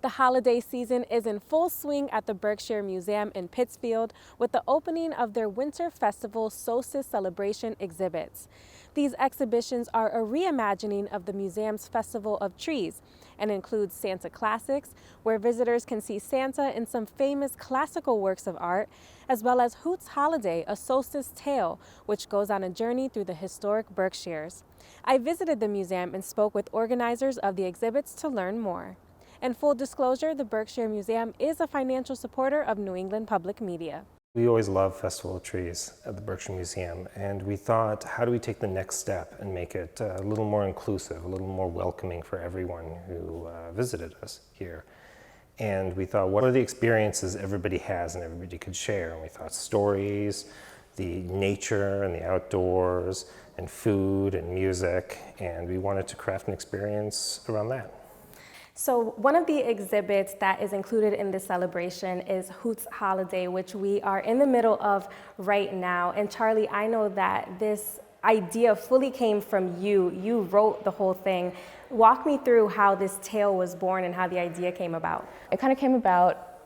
The holiday season is in full swing at the Berkshire Museum in Pittsfield with the opening of their Winter Festival Solstice Celebration exhibits. These exhibitions are a reimagining of the museum's Festival of Trees and include Santa Classics, where visitors can see Santa in some famous classical works of art, as well as Hoot's Holiday, a Solstice Tale, which goes on a journey through the historic Berkshires. I visited the museum and spoke with organizers of the exhibits to learn more. In full disclosure, the Berkshire Museum is a financial supporter of New England Public Media. We always love Festival of Trees at the Berkshire Museum, and we thought, how do we take the next step and make it a little more inclusive, a little more welcoming for everyone who visited us here? And we thought, what are the experiences everybody has and everybody could share? And we thought stories, the nature and the outdoors, and food and music, and we wanted to craft an experience around that. So one of the exhibits that is included in this celebration is Hoot's Holiday, which we are in the middle of right now. And Charlie, I know that this idea fully came from you. You wrote the whole thing. Walk me through how this tale was born and how the idea came about. It kind of came about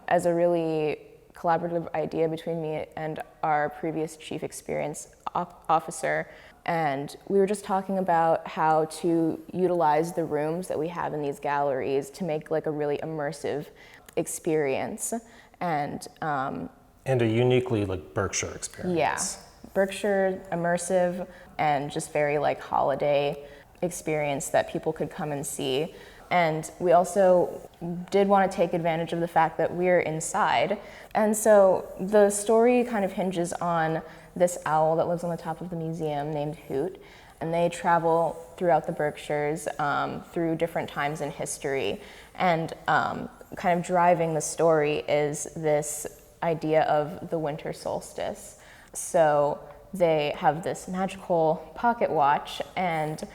as a really collaborative idea between me and our previous chief experience officer. And we were just talking about how to utilize the rooms that we have in these galleries to make like a really immersive experience. And a uniquely like Berkshire experience. Yeah, Berkshire, immersive, and just very like holiday experience that people could come and see. And we also did want to take advantage of the fact that we're inside. And so the story kind of hinges on this owl that lives on the top of the museum named Hoot. And they travel throughout the Berkshires through different times in history. And kind of driving the story is this idea of the winter solstice. So they have this magical pocket watch, and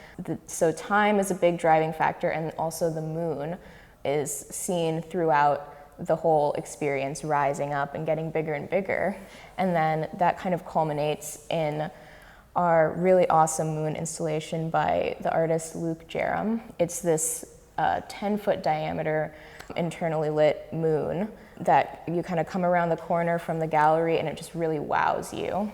so time is a big driving factor, and also the moon is seen throughout the whole experience, rising up and getting bigger and bigger. And then that kind of culminates in our really awesome moon installation by the artist Luke Jerram. It's this 10-foot diameter internally lit moon that you kind of come around the corner from the gallery and it just really wows you.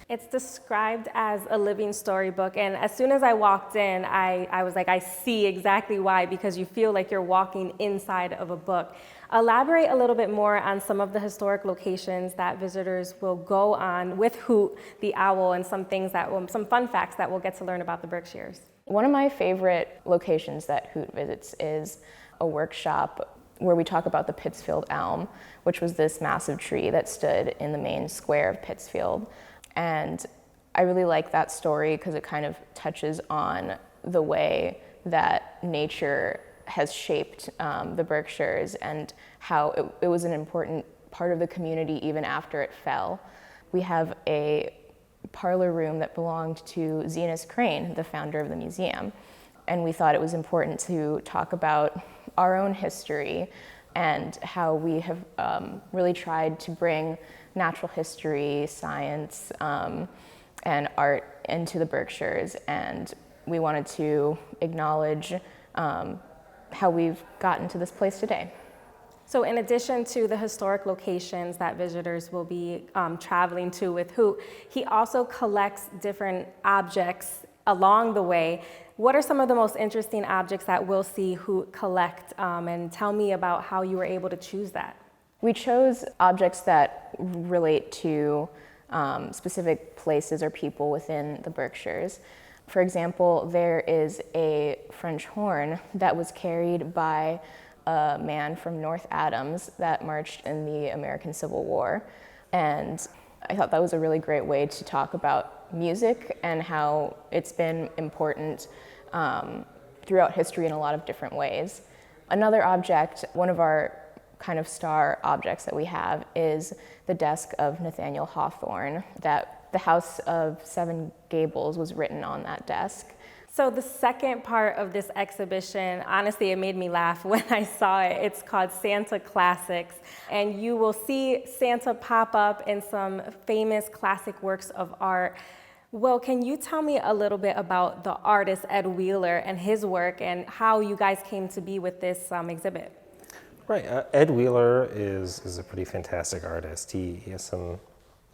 It's described as a living storybook, and as soon as I walked in, I was like, I see exactly why, because you feel like you're walking inside of a book. Elaborate a little bit more on some of the historic locations that visitors will go on with Hoot, the owl, and some fun facts that we'll get to learn about the Berkshires. One of my favorite locations that Hoot visits is a workshop where we talk about the Pittsfield elm, which was this massive tree that stood in the main square of Pittsfield. And I really like that story because it kind of touches on the way that nature has shaped the Berkshires and how it was an important part of the community even after it fell. We have a parlor room that belonged to Zenas Crane, the founder of the museum. And we thought it was important to talk about our own history and how we have really tried to bring natural history, science, and art into the Berkshires. And we wanted to acknowledge how we've gotten to this place today. So in addition to the historic locations that visitors will be traveling to with Hoot, he also collects different objects along the way. What are some of the most interesting objects that we'll see Hoot collect? And tell me about how you were able to choose that. We chose objects that relate to specific places or people within the Berkshires. For example, there is a French horn that was carried by a man from North Adams that marched in the American Civil War. And I thought that was a really great way to talk about music and how it's been important throughout history in a lot of different ways. Another object, one of our kind of star objects that we have, is the desk of Nathaniel Hawthorne, that the House of Seven Gables was written on that desk. So the second part of this exhibition, honestly, it made me laugh when I saw it. It's called Santa Classics, and you will see Santa pop up in some famous classic works of art. Well, can you tell me a little bit about the artist Ed Wheeler and his work and how you guys came to be with this exhibit? Right, Ed Wheeler is a pretty fantastic artist. He has some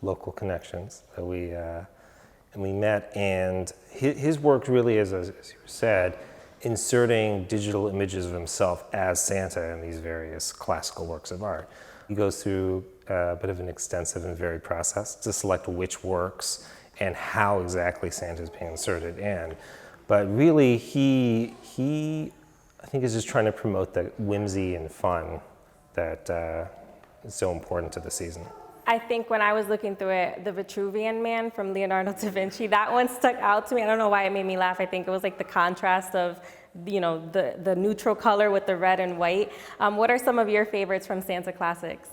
local connections that we met, and his work really is, as you said, inserting digital images of himself as Santa in these various classical works of art. He goes through a bit of an extensive and varied process to select which works and how exactly Santa is being inserted in. But really, he I think is just trying to promote the whimsy and fun that is so important to the season. I think when I was looking through it, the Vitruvian Man from Leonardo da Vinci, that one stuck out to me. I don't know why it made me laugh. I think it was like the contrast of, you know, the neutral color with the red and white. What are some of your favorites from Santa Classics?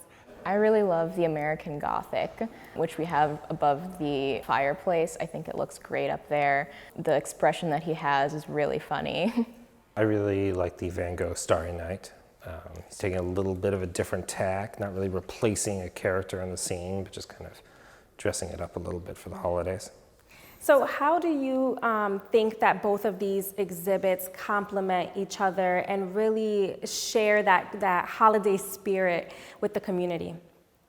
I really love the American Gothic, which we have above the fireplace. I think it looks great up there. The expression that he has is really funny. I really like the Van Gogh Starry Night. He's taking a little bit of a different tack, not really replacing a character in the scene, but just kind of dressing it up a little bit for the holidays. So how do you think that both of these exhibits complement each other and really share that holiday spirit with the community?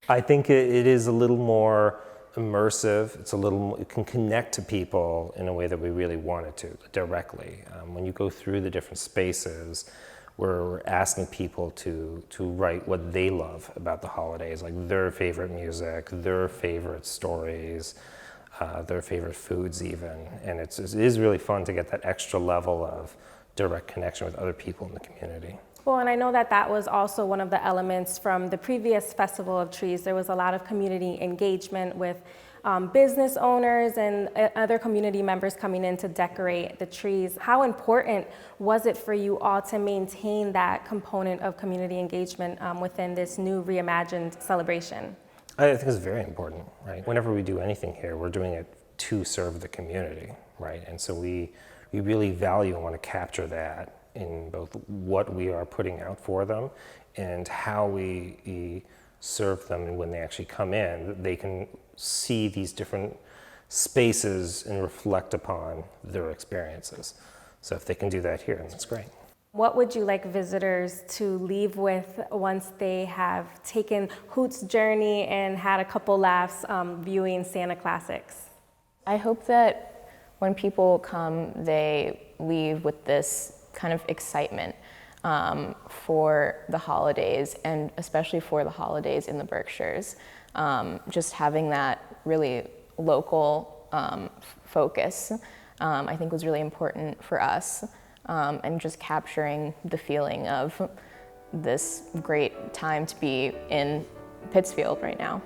I think it is a little more immersive. It can connect to people in a way that we really want it to, directly. When you go through the different spaces, we're asking people to write what they love about the holidays, like their favorite music, their favorite stories, their favorite foods even. And it is really fun to get that extra level of direct connection with other people in the community. Well, and I know that was also one of the elements from the previous Festival of Trees. There was a lot of community engagement with business owners and other community members coming in to decorate the trees. How important was it for you all to maintain that component of community engagement within this new reimagined celebration? I think it's very important, right? Whenever we do anything here, we're doing it to serve the community, right? And so we really value and want to capture that in both what we are putting out for them and how we serve them, and when they actually come in, they can see these different spaces and reflect upon their experiences. So if they can do that here, that's great. What would you like visitors to leave with once they have taken Hoot's journey and had a couple laughs viewing Santa Classics? I hope that when people come, they leave with this kind of excitement for the holidays, and especially for the holidays in the Berkshires. Just having that really local focus, I think was really important for us, and just capturing the feeling of this great time to be in Pittsfield right now.